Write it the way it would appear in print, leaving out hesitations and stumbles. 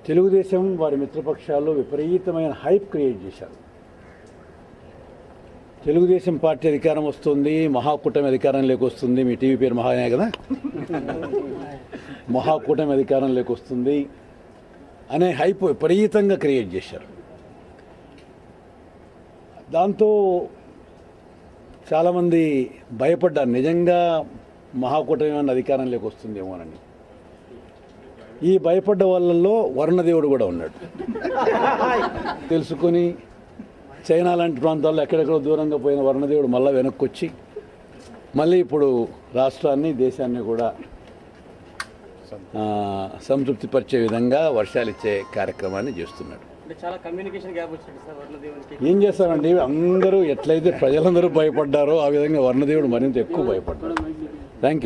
తెలుగుదేశం వారి మిత్రపక్షాలు విపరీతమైన hype create చేశారు. తెలుగుదేశం పార్టీ అధికారం వస్తుంది, మహాకూటమి అధికారంలోకి వస్తుంది. మీ టీవీ పేరు మహానే కదా, మహాకూటమి అధికారంలోకి వస్తుంది అనే హైప్ విపరీతంగా క్రియేట్ చేశారు. దాంతో చాలామంది భయపడ్డారు, నిజంగా మహాకూటమి అధికారంలోకి వస్తుందేమోనని. ఈ భయపడ్డ వాళ్ళల్లో వరుణదేవుడు కూడా ఉన్నాడు. తెలుసుకొని చైనా లాంటి ప్రాంతాల్లో ఎక్కడెక్కడో దూరంగా పోయిన వరుణదేవుడు మళ్ళీ వెనక్కి వచ్చి మళ్ళీ ఇప్పుడు రాష్ట్రాన్ని, దేశాన్ని కూడా సంతృప్తిపరిచే విధంగా వర్షాలు ఇచ్చే కార్యక్రమాన్ని చేస్తున్నాడు. ఏం చేస్తారండి, అందరూ ఎట్లయితే ప్రజలందరూ భయపడ్డారో ఆ విధంగా వరుణదేవుడు మరింత ఎక్కువ భయపడ్డాడు. Thank you.